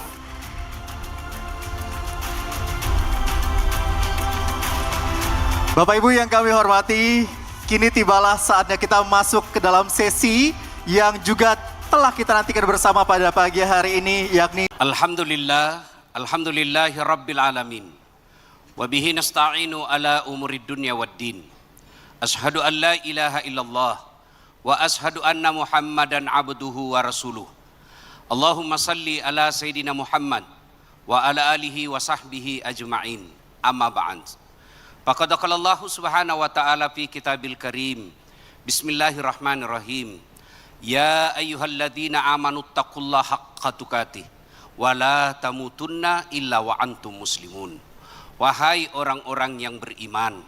Bapak Ibu yang kami hormati, kini tibalah saatnya kita masuk ke dalam sesi yang juga telah kita nantikan bersama pada pagi hari ini, yakni Alhamdulillahi Rabbil Alamin. Wabihi nasta'inu ala umurid dunya waddin. Ashhadu an la ilaha illallah wa ashhadu anna Muhammadan abduhu wa rasuluh. Allahumma salli ala Sayyidina Muhammad wa ala alihi wa sahbihi ajma'in. Amma ba'd. Faqad qala Allah subhanahu wa ta'ala fi kitabil karim. Bismillahirrahmanirrahim. Ya ayyuhalladzina amanu taqullaha haqqa tuqatih wa la tamutunna illa wa antum muslimun. Wahai orang-orang yang beriman,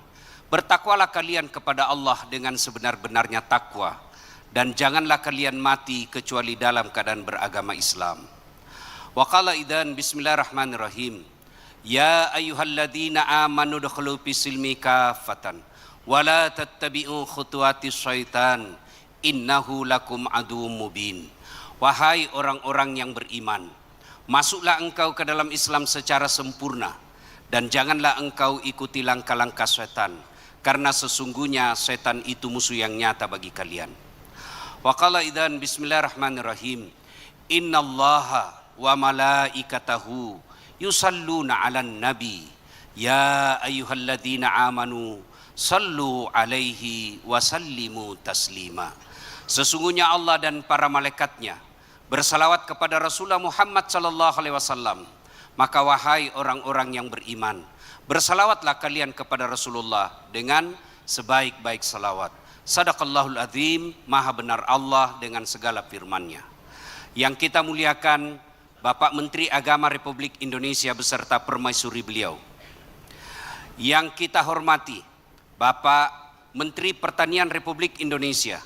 bertakwalah kalian kepada Allah dengan sebenar-benarnya takwa, dan janganlah kalian mati kecuali dalam keadaan beragama Islam. Wa qala idzan bismillahirrahmanirrahim. Ya ayyuhalladzina amanu dkhulu fis-silmi kaffatan wa la tattabi'u khutuwatis syaitan innahu lakum aduwwum mubin. Wahai orang-orang yang beriman, masuklah engkau ke dalam Islam secara sempurna, dan janganlah engkau ikuti langkah-langkah setan, karena sesungguhnya setan itu musuh yang nyata bagi kalian. Wa qala idzan bismillahirrahmanirrahim. Innallaha wa malaikatahu yusalluna 'alan nabi ya ayyuhalladzina amanu sallu 'alaihi wa sallimu taslima. Sesungguhnya Allah dan para malaikatnya bersalawat kepada Rasulullah Muhammad sallallahu alaihi wasallam. Maka wahai orang-orang yang beriman, bersalawatlah kalian kepada Rasulullah dengan sebaik-baik salawat. Sadaqallahul azim, maha benar Allah dengan segala firman-Nya. Yang kita muliakan Bapak Menteri Agama Republik Indonesia beserta permaisuri beliau. Yang kita hormati Bapak Menteri Pertanian Republik Indonesia,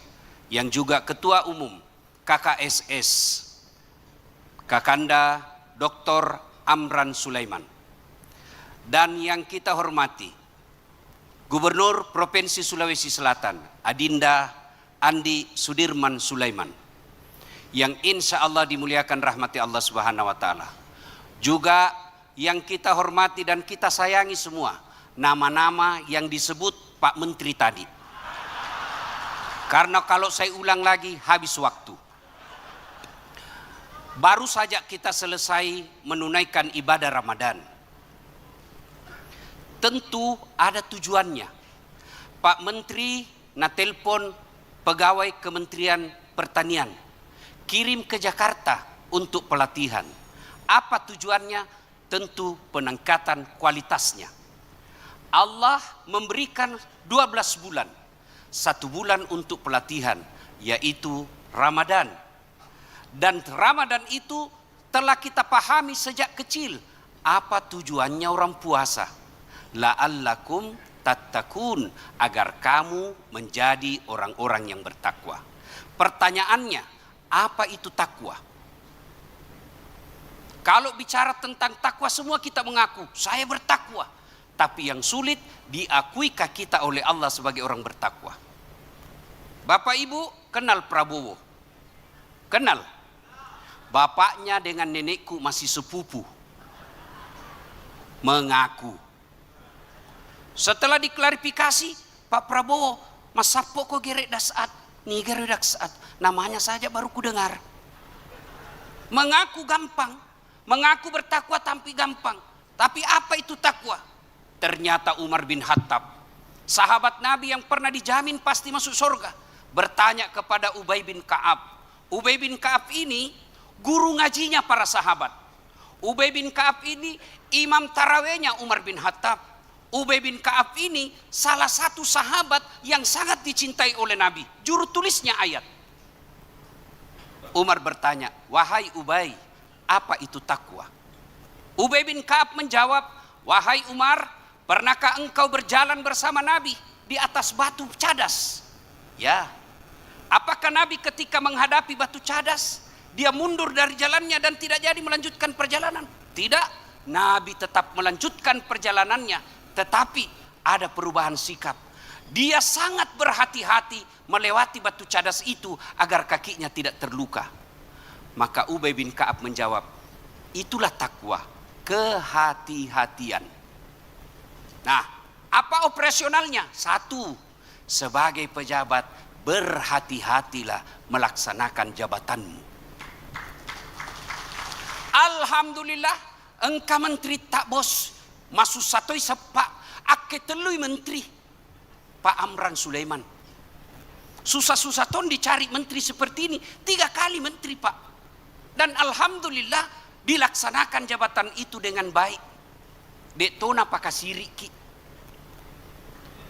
yang juga Ketua Umum KKSS, Kakanda Dr. Amran Sulaiman. Dan yang kita hormati Gubernur Provinsi Sulawesi Selatan, Adinda Andi Sudirman Sulaiman, yang insya Allah dimuliakan rahmati Allah Subhanahu wa Ta'ala. Juga yang kita hormati dan kita sayangi semua nama-nama yang disebut Pak Menteri tadi. Karena kalau saya ulang lagi habis waktu. Baru saja kita selesai menunaikan ibadah Ramadan. Tentu ada tujuannya. Pak Menteri natelpon pegawai Kementerian Pertanian, kirim ke Jakarta untuk pelatihan. Apa tujuannya? Tentu peningkatan kualitasnya. Allah memberikan 12 bulan. 1 bulan untuk pelatihan, yaitu Ramadan. Dan Ramadan itu telah kita pahami sejak kecil. Apa tujuannya orang puasa? La'allakum tattaqun, agar kamu menjadi orang-orang yang bertakwa. Pertanyaannya, apa itu takwa? Kalau bicara tentang takwa, semua kita mengaku saya bertakwa. Tapi yang sulit, diakuikah kita oleh Allah sebagai orang bertakwa? Bapak Ibu kenal Prabowo? Kenal? Bapaknya dengan nenekku masih sepupu. Mengaku. Setelah diklarifikasi, Pak Prabowo, Mas Sapo kok gerek dasat? Nih gerek dasat. Namanya saja baru ku dengar. Mengaku gampang. Mengaku bertakwa tapi gampang. Tapi apa itu takwa? Ternyata Umar bin Khattab, sahabat Nabi yang pernah dijamin pasti masuk surga, bertanya kepada Ubay bin Ka'ab. Ubay bin Ka'ab ini guru ngajinya para sahabat. Ubay bin Ka'ab ini imam tarawehnya Umar bin Khattab. Ubay bin Ka'ab ini salah satu sahabat yang sangat dicintai oleh Nabi. Juru tulisnya ayat. Umar bertanya, wahai Ubay, apa itu takwa? Ubay bin Ka'ab menjawab, wahai Umar, pernahkah engkau berjalan bersama Nabi di atas batu cadas? Ya. Apakah Nabi ketika menghadapi batu cadas, dia mundur dari jalannya dan tidak jadi melanjutkan perjalanan? Tidak. Nabi tetap melanjutkan perjalanannya, tetapi ada perubahan sikap. Dia sangat berhati-hati melewati batu cadas itu agar kakinya tidak terluka. Maka Ubay bin Ka'ab menjawab, itulah takwa, kehati-hatian. Nah, apa operasionalnya? 1, sebagai pejabat berhati-hatilah melaksanakan jabatanmu. Alhamdulillah engkau menteri tak bos, masuk satoi sepak ake telui menteri Pak Amran Sulaiman. Susah-susah ton dicari menteri seperti ini, 3 kali menteri Pak. Dan alhamdulillah dilaksanakan jabatan itu dengan baik. Dek tona pakasiriki.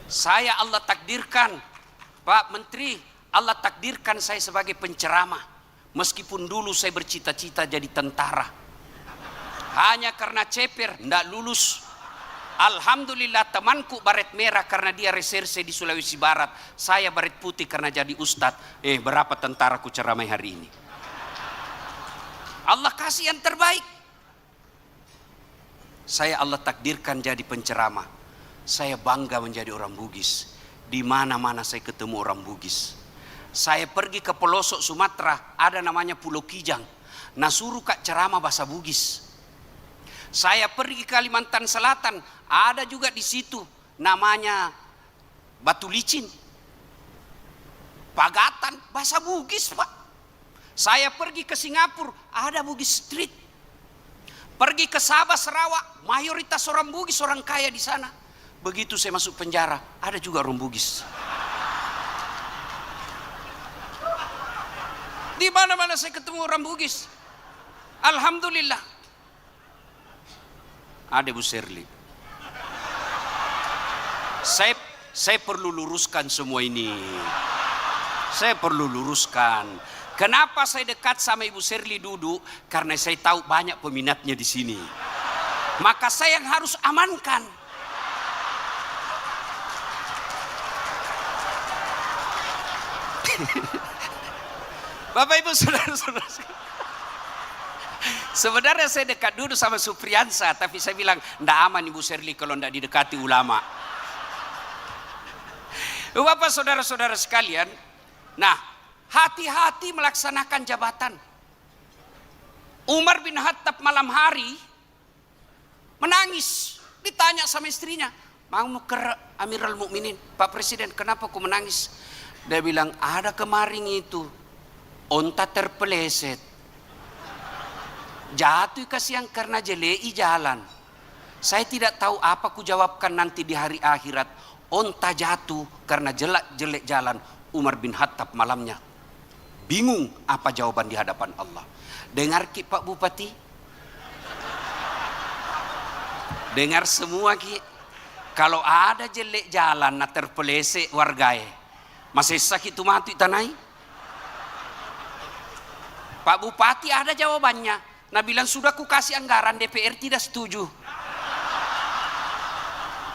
Saya Allah takdirkan, Pak Menteri, Allah takdirkan saya sebagai penceramah. Meskipun dulu saya bercita-cita jadi tentara. Hanya karena ceper, tidak lulus. Alhamdulillah temanku baret merah karena dia reserse di Sulawesi Barat. Saya baret putih karena jadi ustadz. Berapa tentaraku ceramai hari ini. Allah kasih yang terbaik. Saya Allah takdirkan jadi penceramah. Saya bangga menjadi orang Bugis. Di mana-mana saya ketemu orang Bugis. Saya pergi ke pelosok Sumatera, ada namanya Pulau Kijang. Nah suruh kak ceramah bahasa Bugis. Saya pergi ke Kalimantan Selatan, ada juga di situ namanya Batu Licin. Pagatan, bahasa Bugis Pak. Saya pergi ke Singapura, ada Bugis Street. Pergi ke Sabah, Sarawak, mayoritas orang Bugis, orang kaya di sana. Begitu saya masuk penjara, ada juga orang Bugis. Di mana-mana saya ketemu orang Bugis. Alhamdulillah. Ada Bu Serli. Saya perlu luruskan semua ini. Saya perlu luruskan. Kenapa saya dekat sama Ibu Serli duduk? Karena saya tahu banyak peminatnya di sini. Maka saya yang harus amankan. Bapak Ibu saudara-saudara, sebenarnya saya dekat duduk sama Supriyansa, tapi saya bilang ndak aman Ibu Serli kalau ndak didekati ulama. Bapak saudara-saudara sekalian, nah hati-hati melaksanakan jabatan. Umar bin Khattab malam hari menangis, ditanya sama istrinya, mau ke Amirul Mukminin, Pak Presiden, kenapa kau menangis? Dia bilang, ada kemarin itu onta terpeleset, jatuh kasihan karena jelei jalan. Saya tidak tahu apa ku jawabkan nanti di hari akhirat. Onta jatuh karena jelek jalan. Umar bin Khattab malamnya bingung apa jawaban di hadapan Allah. Dengar Ki Pak Bupati, dengar semua Ki, kalau ada jelek jalan na terpeleset wargae, masih sakit tu mati tanai. Pak Bupati ada jawabannya. Nah bilang sudah ku kasih anggaran, DPR tidak setuju.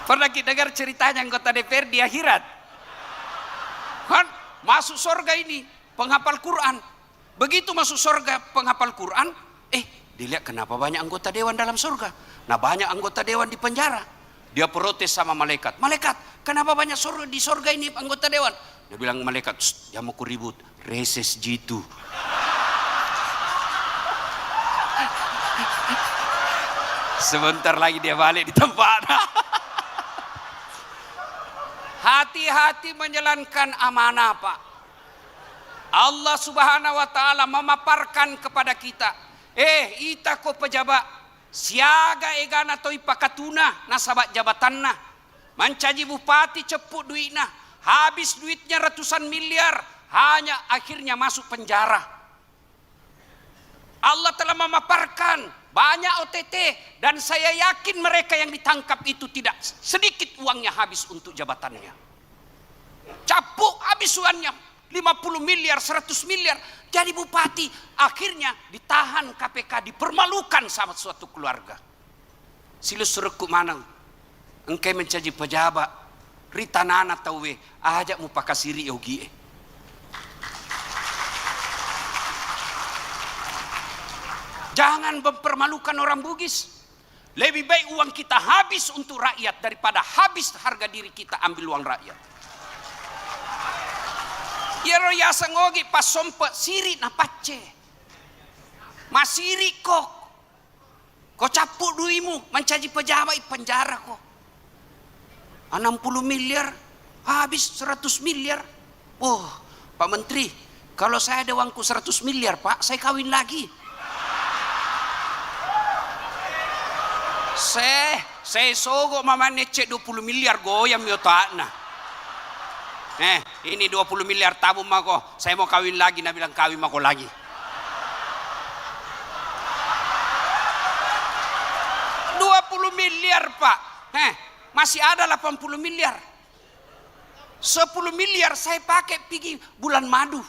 Pernah kita dengar ceritanya anggota DPR di akhirat. Kan masuk surga ini penghafal Quran. Begitu masuk surga penghafal Quran, dilihat kenapa banyak anggota dewan dalam surga. Nah banyak anggota dewan di penjara. Dia protes sama malaikat. Malaikat, kenapa banyak di surga ini anggota dewan? Dia bilang malaikat, jangan mau ribut, reses jitu. Sebentar lagi dia balik di tempat. Hati-hati menjalankan amanah Pak. Allah Subhanahu wa taala memaparkan kepada kita, ita ko pejabat siaga egana toi pakatuna nasabat jabatanna. Mancaji bupati ceput duitna, habis duitnya ratusan miliar, hanya akhirnya masuk penjara. Allah telah memaparkan banyak OTT dan saya yakin mereka yang ditangkap itu tidak sedikit uangnya habis untuk jabatannya. Capuk habis uangnya 50 miliar, 100 miliar. Jadi bupati akhirnya ditahan KPK, dipermalukan sama suatu keluarga. Silus suruhku manang, engkau mencaji pejabat, ritanana tawe, ajak mu pakasiri yogi. Jangan mempermalukan orang Bugis. Lebih baik uang kita habis untuk rakyat daripada habis harga diri kita ambil uang rakyat. Ya royasa ngogi pas sompe siri na pace. Masiri kok. Kau capuk duimu mencaji pejabat penjara kok. 60 miliar Habis 100 miliar. Oh, Pak Menteri, kalau saya ada uangku 100 miliar, Pak, saya kawin lagi. Saya sogok mama necek 20 miliar goyam yo takna. Ini 20 miliar tabung mako. Saya mau kawin lagi, nah bilang kawin mako lagi. Miliar Pak, masih ada 80 miliar. 10 miliar saya pakai pergi bulan madu,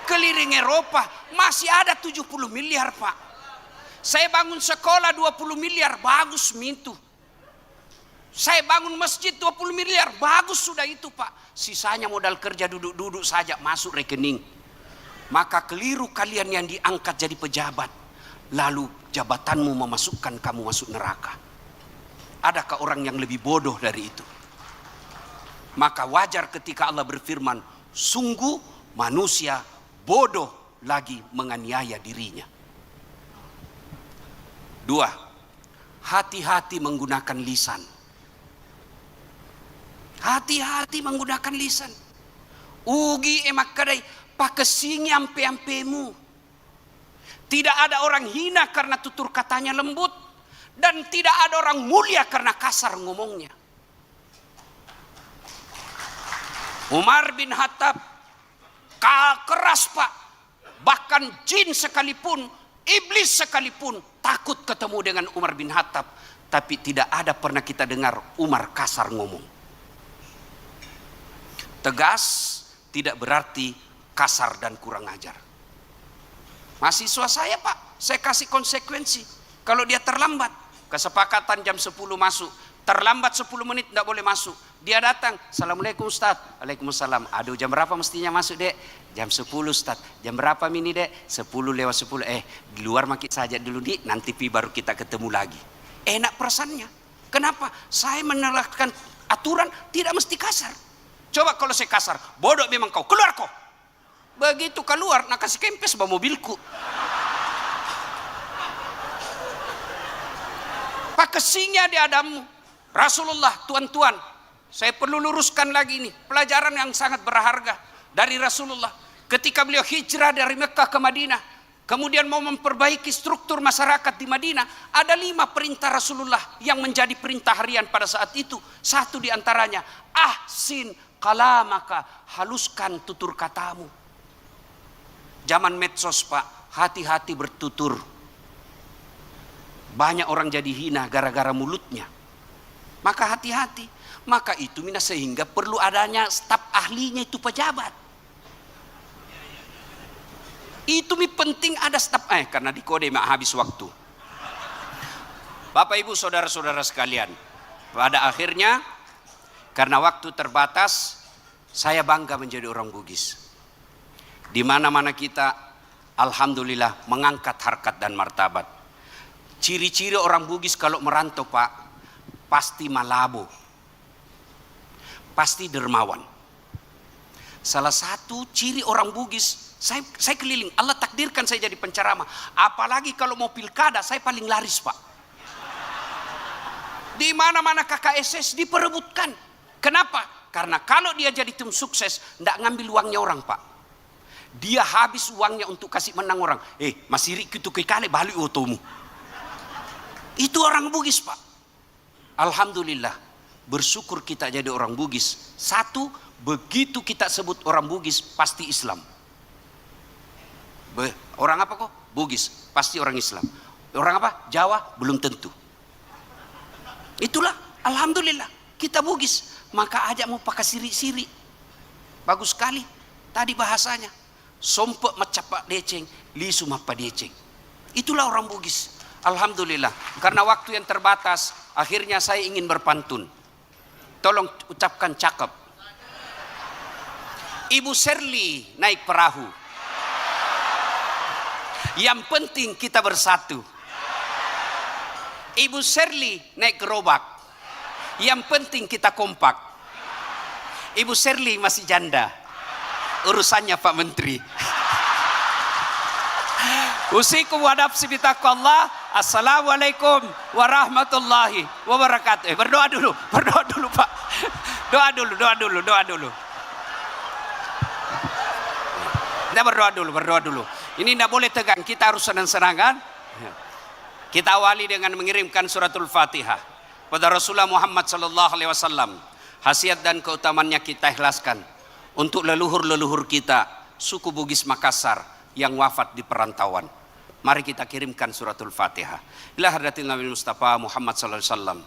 keliling Eropa, masih ada 70 miliar Pak. Saya bangun sekolah 20 miliar, bagus mintu. Saya bangun masjid 20 miliar, bagus sudah itu Pak. Sisanya modal kerja duduk-duduk saja masuk rekening. Maka keliru kalian yang diangkat jadi pejabat, lalu jabatanmu memasukkan kamu masuk neraka. Adakah orang yang lebih bodoh dari itu? Maka wajar ketika Allah berfirman, sungguh manusia bodoh lagi menganiaya dirinya. 2. Hati-hati menggunakan lisan. Hati-hati menggunakan lisan. Ugi emak kadai pakesingi ampe-ampemu. Tidak ada orang hina karena tutur katanya lembut. Dan tidak ada orang mulia karena kasar ngomongnya. Umar bin Khattab keras Pak. Bahkan jin sekalipun, iblis sekalipun takut ketemu dengan Umar bin Khattab. Tapi tidak ada pernah kita dengar Umar kasar ngomong. Tegas tidak berarti kasar dan kurang ajar. Mahasiswa saya Pak, saya kasih konsekuensi. Kalau dia terlambat, kesepakatan jam 10 masuk, terlambat 10 menit tidak boleh masuk. Dia datang, Assalamualaikum Ustaz. Waalaikumsalam. Aduh, jam berapa mestinya masuk dek? Jam 10 Ustaz. Jam berapa mini dek? 10 lewat 10. Di luar makit saja dulu dik, nanti baru kita ketemu lagi. Enak perasaannya. Kenapa? Saya menerapkan aturan tidak mesti kasar. Coba kalau saya kasar, bodoh memang kau, keluar kau. Begitu keluar, nak kasih kempes bawa mobilku. Pakesinya di Adamu. Rasulullah, tuan-tuan, saya perlu luruskan lagi ini pelajaran yang sangat berharga dari Rasulullah ketika beliau hijrah dari Mekah ke Madinah, kemudian mau memperbaiki struktur masyarakat di Madinah. Ada 5 perintah Rasulullah yang menjadi perintah harian pada saat itu. Satu di antaranya, ahsin kalamaka, haluskan tutur katamu. Zaman medsos Pak, hati-hati bertutur. Banyak orang jadi hina gara-gara mulutnya. Maka hati-hati. Maka itu mina sehingga perlu adanya staf ahlinya itu pejabat. Itu penting ada staf karena di kode mak habis waktu. Bapak Ibu saudara-saudara sekalian, pada akhirnya karena waktu terbatas, saya bangga menjadi orang Bugis. Di mana-mana kita alhamdulillah mengangkat harkat dan martabat. Ciri-ciri orang Bugis kalau merantau Pak, pasti malabo, pasti dermawan. Salah satu ciri orang Bugis, saya keliling, Allah takdirkan saya jadi penceramah. Apalagi kalau mau pilkada, saya paling laris Pak. Di mana-mana KKSS diperebutkan. Kenapa? Karena kalau dia jadi tim sukses, tidak ngambil uangnya orang Pak. Dia habis uangnya untuk kasih menang orang. Masih rikitu ke kali balik otomu. Itu orang Bugis Pak. Alhamdulillah, bersyukur kita jadi orang Bugis. Satu, begitu kita sebut orang Bugis pasti Islam. Orang apa kok? Bugis, pasti orang Islam. Orang apa? Jawa, belum tentu. Itulah, alhamdulillah, kita Bugis. Maka ajak mau pakai siri-siri. Bagus sekali. Tadi bahasanya, sompek macapak deceng, lisu mapa deceng. Itulah orang Bugis. Alhamdulillah, karena waktu yang terbatas, akhirnya saya ingin berpantun. Tolong ucapkan cakep. Ibu Serli naik perahu. Yang penting kita bersatu. Ibu Serli naik gerobak. Yang penting kita kompak. Ibu Serli masih janda. Urusannya Pak Menteri. Usikum wa nafsi bitaqwallah. Assalamualaikum warahmatullahi wabarakatuh. Berdoa dulu Pak. Doa dulu. Kita berdoa dulu. Ini tidak boleh tegang, kita harus senang-senangan. Kita awali dengan mengirimkan suratul Fatihah pada Rasulullah Muhammad sallallahu alaihi wasallam. Khasiat dan keutamannya kita ikhlaskan untuk leluhur-leluhur kita, suku Bugis Makassar yang wafat di perantauan. Mari kita kirimkan suratul Fatihah. Ila hadratin Nabi Mustafa Muhammad sallallahu alaihi wasallam.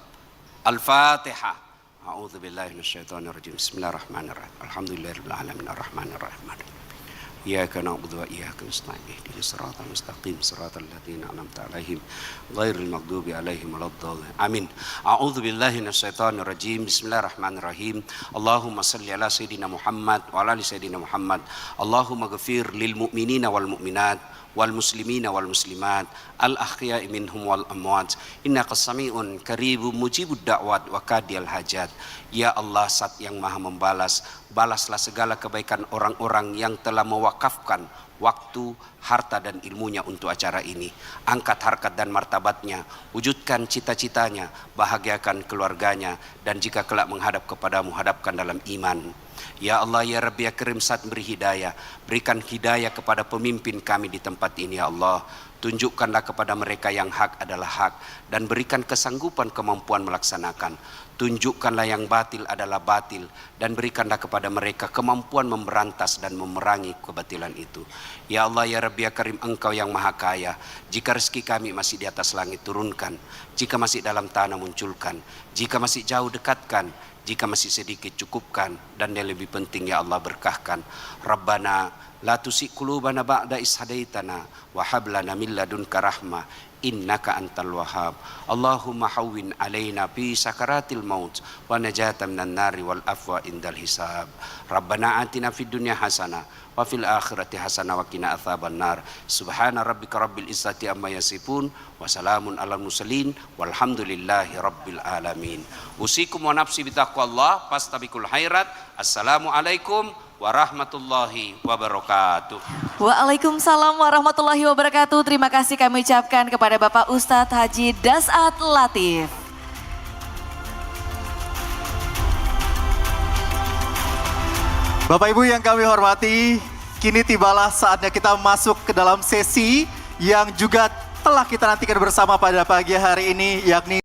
Al-Fatihah. A'udzubillahi minasyaitonirrajim. Bismillahirrahmanirrahim. Alhamdulillahirabbil alamin arrahmanir rahim. Iyyaka na'budu wa iyyaka nasta'in ihdinas siratal mustaqim siratal ladzina an'amta 'alaihim ghairil maghdubi 'alaihim waladdallin. Amin. A'udzu billahi minasyaitonir rajim. Bismillahirrahmanirrahim. Allahumma shalli ala sayidina Muhammad wa ala ali sayidina Muhammad. Allahumma ghfir lil mu'minina wal mu'minat wal muslimina wal muslimat al ahya'i minhum wal amwat innaka sami'un qaribun mujibud da'wat wa qadiyal hajat. Ya Allah, Zat yang Maha membalas, balaslah segala kebaikan orang-orang yang telah mewakafkan waktu, harta dan ilmunya untuk acara ini. Angkat harkat dan martabatnya, wujudkan cita-citanya, bahagiakan keluarganya, dan jika kelak menghadap kepadamu, hadapkan dalam iman. Ya Allah, ya Rabbi, ya Karim, Zat beri hidayah. Berikan hidayah kepada pemimpin kami di tempat ini ya Allah. Tunjukkanlah kepada mereka yang hak adalah hak, dan berikan kesanggupan kemampuan melaksanakan. Tunjukkanlah yang batil adalah batil, dan berikanlah kepada mereka kemampuan memberantas dan memerangi kebatilan itu. Ya Allah, ya Rabbi, ya Karim, Engkau yang Maha Kaya. Jika rezeki kami masih di atas langit, turunkan. Jika masih dalam tanah, munculkan. Jika masih jauh, dekatkan. Jika masih sedikit, cukupkan. Dan yang lebih penting ya Allah, berkahkan. Rabbana la tusi qulubana ba'da is hadaitana wa hab lana min ladunka rahmah innaka antal wahhab. Allahumma hawwin alaina fi sakaratil maut wa najatan minan nari wal afwa indal hisab. Rabbana atina fid dunya hasanah wa fil akhirati hasanah wa qina adzaban nar. Subhana rabbika rabbil izzati amma yasifun wa salamun alal mursalin walhamdulillahi rabbil alamin. Usikum wa nafsi bitaqwallah fastabiqul khairat. Assalamualaikum warahmatullahi wabarakatuh. Waalaikumsalam warahmatullahi wabarakatuh. Terima kasih kami ucapkan kepada Bapak Ustadz Haji Das'at Latif. Bapak Ibu yang kami hormati, kini tibalah saatnya kita masuk ke dalam sesi yang juga telah kita nantikan bersama pada pagi hari ini, yakni